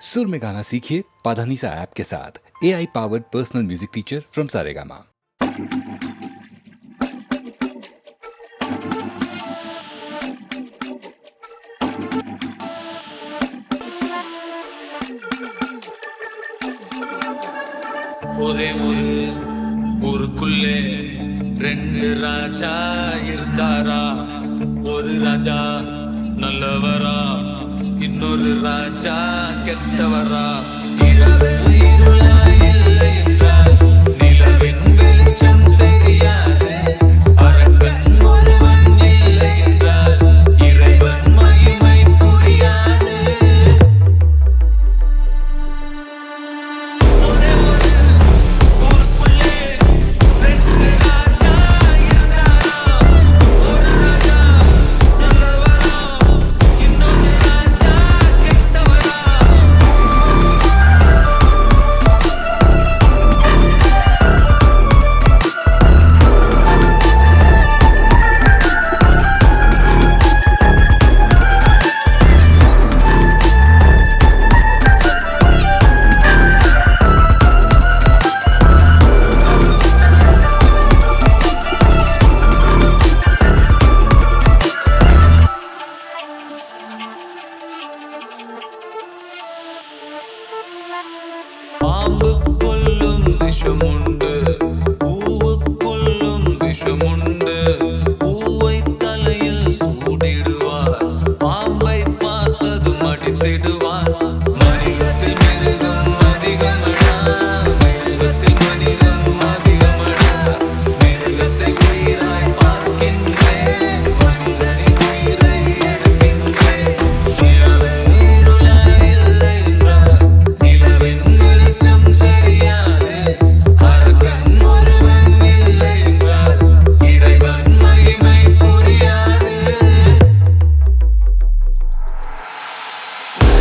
सुर में गाना सीखिए पाधानीसा ऐप के साथ। AI powered personal music teacher from Saregama. ஒரே ஊருக்குள்ளே ரெண்டு ராஜா இருந்தாரா. ஒரு ராஜா நல்லவரா, இன்னொரு ராஜா கெட்டவரா. இரவு இருளா இல்லை என்றால் நிலவின் வெளிச்சம் தெரியாது. அரக்கன் ஒருவன் இல்லை என்றால் இறைவன் மகிமை புரியாது. ஒரே ஊருக்குள்ளே ரெண்டு ராஜா இருந்தாரா. ஒரு ராஜா நல்லவரா, இன்னொரு ராஜா கெட்டவரா. பாம்பு கொல்லும் விஷமுண்டு, பூவுக்குள்ளும் விஷமுண்டு. பூவை தலையில் சூடிடுவார், பாம்பை பார்த்ததும் அடித்திடுவார். மனிதத்தில் மிருகம் அதிகமடா, மிருகத்தில் மனிதம் அதிகமடா. மிருகத்தை உயிராய் பார்க்கின்றேன், மனிதனின் உயிரை எடுக்கின்றேன். இரவு இருளாய் இல்லை என்றால் நிலவின் வெளிச்சம் தெரியாது. அரக்கன் ஒருவன் இல்லை என்றால் இறைவன் மகிமை புரியாது.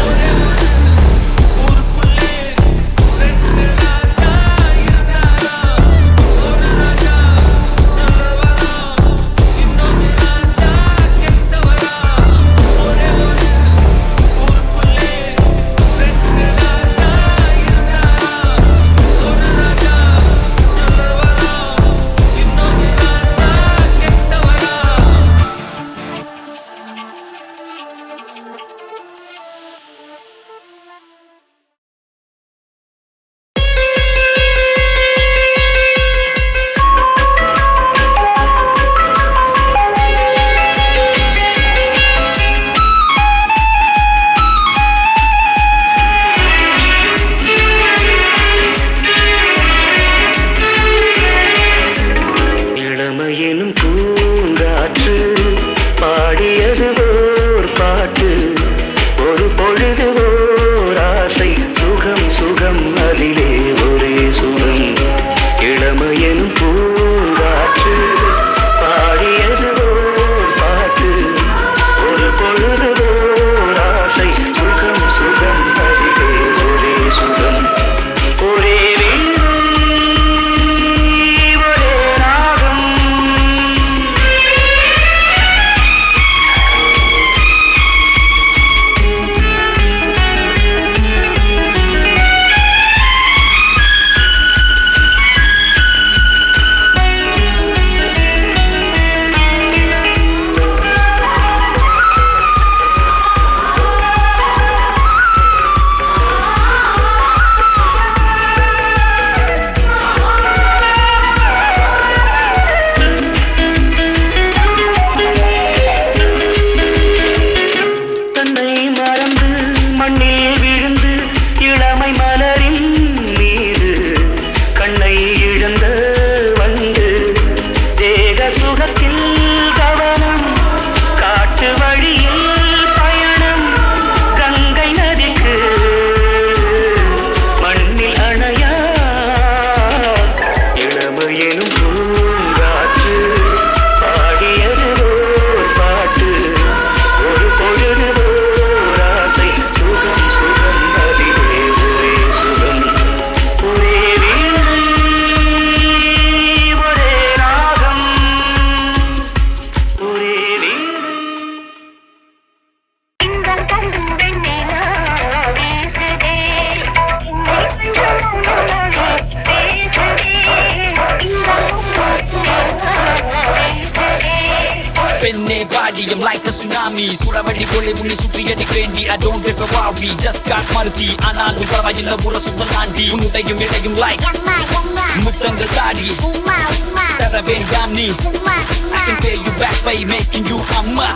ஒரே ஊருக்குள்ளே ரெண்டு ராஜா இருந்தாரா. ஒரு ராஜா நல்லவரா, இன்னொரு ராஜா கெட்டவரா. ஒரே ஊருக்குள்ளே ரெண்டு ராஜா இருந்தாரா. ஒரு ராஜா நல்லவரா, இன்னொரு ராஜா கெட்டவரா. இளமையினும் பூங்காற்று பாடியது ஓர் பாட்டு. ஒரு பொழுது ஓர் ஆசை, சுகம் சுகம் அதிலே ஒரே சுகம். இளமையினும் பூங்காற்று பாடியது ஓர் பாட்டு. ஒரு பொழுது ஓர் ஆசை, சுகம் சுகம் அதிலே ஒரே சுகம். ஒரே வீடும், ஒரே ராகம். I'm like a tsunami. சூறாவளி போல உன்னை சுற்றி அடிக்கிறேன்டி. I don't live a worry, just got மருதி. ஆனாலும் பரவாயில்ல ஊர சுத்த தாண்டி. உன்னுடையும் இடையும் like முத்தங்கள் தாடி. தர வேண்டாம் நீ. I can pay you back by making you அம்மா.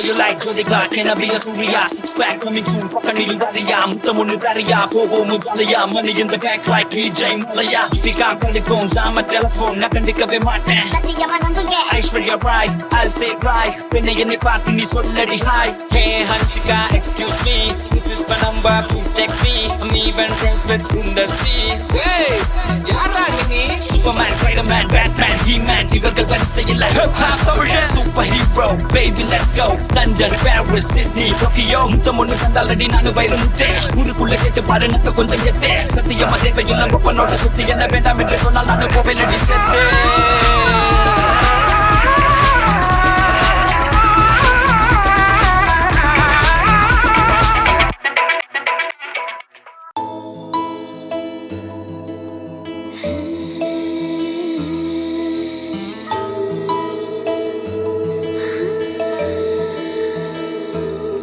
You like Jolly God, can I be a Surya? Six pack coming soon, fucking you Daria, Mutamunu Daria, Pogo Mudalia, money in the bank like DJ Malaya. Speak out on the phones, I'm a telephone, nothing to cover my man. I swear you're right, I'll say it right. When they in the party, me so let it high. Hey, Hansika, excuse me, this is my number, please text me. I'm even friends with Sundar C. Hey, you're Superman, Spider-Man, Batman, He-Man, இவர்கள் வரிசையில் hip-hop origin. Superhero, baby, let's go. London, Paris, Sydney, Tokyo. முத்தம் ஒன்று கண்டாலடி நானு வயிறு முத்தே. ஊருக்குள்ள கேட்டு பாரு நக்க கொஞ்சம் எத்தே. சத்தியமா தேவையில் நம்ம பொண்ணோட சுத்தி என்ன வேண்டாம் என்று சொன்னால் நானு போவேன் அடி செத்தே.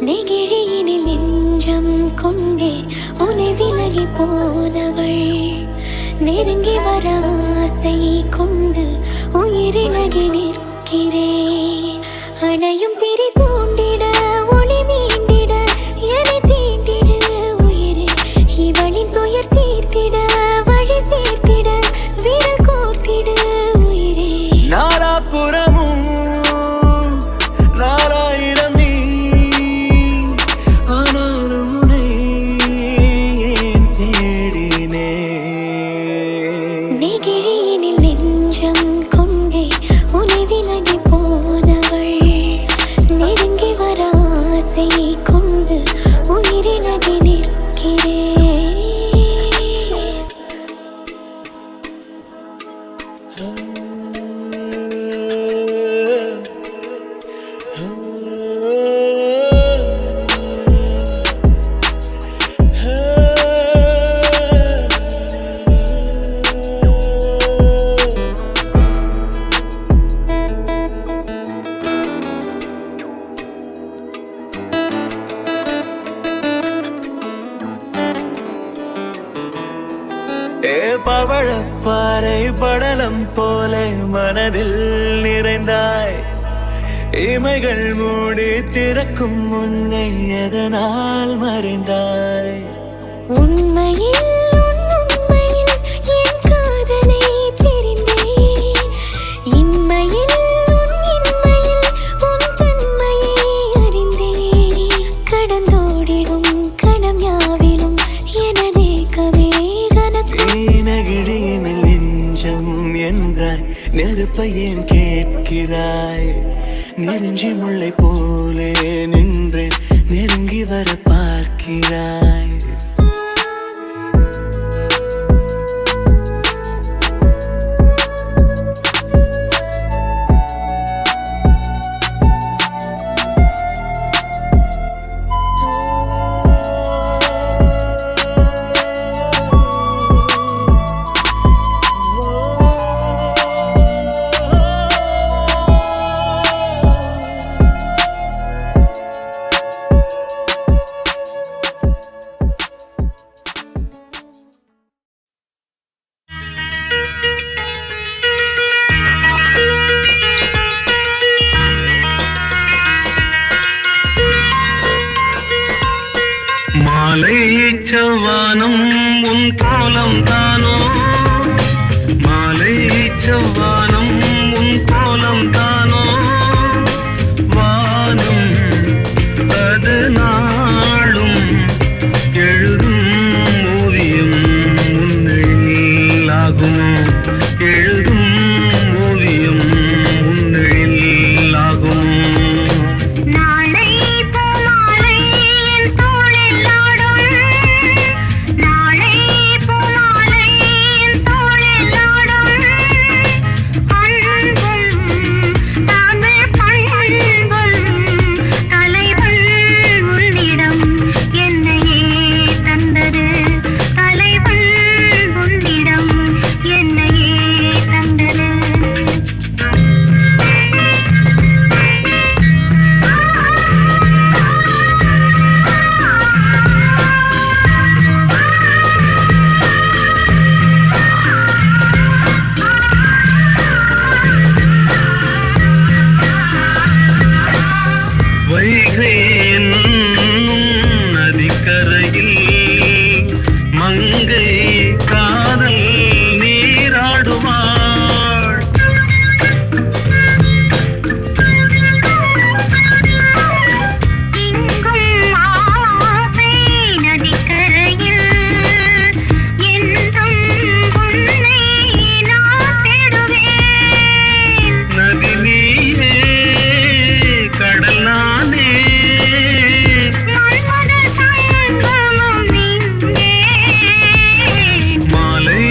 நெகிழியினில் நெஞ்சம் கொண்டே உன்னை விலகி போனவள் நெருங்கி வர ஆசை கொண்டு உயிரிழகி நிற்கிறேன். அணையும் திரி தூண்டிட ஒளி மீண்டிட என்னை தீண்டிட உயிரே. இவளின் துயர் தீர்த்திட வழி சேர்த்திட விரல் கோர்த்திட உயிரே. நாலாபுறமும் நாலாயிரம் நீ ஆனாலும் உன்னை ஏன் தேடினே. நெகிழியினில் நெஞ்சம் கொண்டே உன்னை விலகி போனவள் நெருங்கி வர ஆசை கொண்டு உயிரிழகி நிற்கிறேன். பவழப்பாறை படலம் போல மனதில் நிறைந்தாய். இமைகள் மூடி திறக்கும் முன்னே எதனால் மறைந்தாய். உண்மையில் உண்மையில் என் காதலை பிரிந்தேன். இன்மையில் இன்மையில் உன் தன்மையை அறிந்தேன். கடந்தோடிடும் கணம் யாவிலும் எனதே கவே கனக்கும். நெகிழியினில் நெஞ்சம் என்றாய், நெருப்பை ஏன் கேட்கிறாய்? நெருஞ்சி முல்லை போலே நின்றேன், நெருங்கி வர பார்க்கிறாய். செவ்வானம் உன் கோலம் தானோ மாலை செவ்வானம் உன் கோலம் தானோ வானம் அது நாளும் எழுதும் ஓவியம் உன்னில் ஆகுமோ எழுதும் ஓவியம் உன்னில் ஆகுமோ நாளை போமாலை என் தோளில் ஆடும் நாளை போமாலை என் தோளில் ஆடும் அன்பும் தமிழ் பண்பும் தலைவன் உன்னிடம் என்னையே தந்தது தலைவன் உன்னிடம் என்னையே தந்தது வைகை என்னும் நதிக்கரையில் மங்கை காதல் நீராடுவாள் இங்கும் ஆசை நதிக்கரையில் என்றும் உன்னை நான் தேடுவேன் நதி நீயே கடல் நானே மன்மத சங்கமம் இங்கே மாலை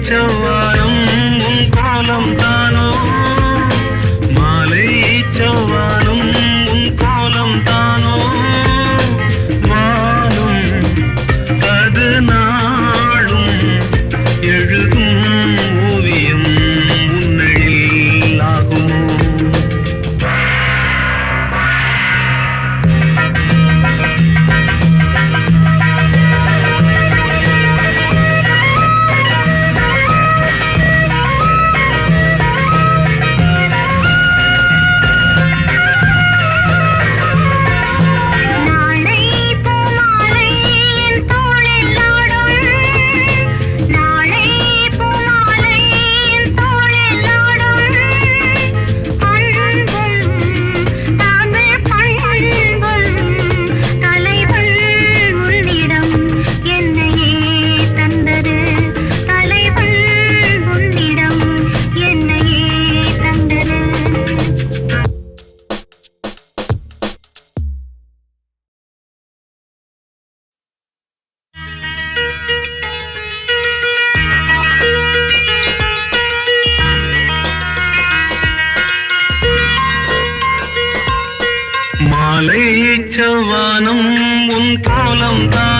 செவ்வானம் உன் கோலம் தானோ மாலை செவ்வானம் உன் கோலம் தானோ வானம் அது நாளும் எழுதும் ஓவியம் உன்னில் ஆகுமோ நாளை போமாலை என் தோளில் ஆடும் நாளை போமாலை என் தோளில் ஆடும் அன்பும் தமிழ் பண்பும் தலைவன் உன்னிடம் என்னையே தந்தது தலைவன் உன்னிடம் என்னையே தந்தது மாலை செவ்வானம் உன் கோலம் தான்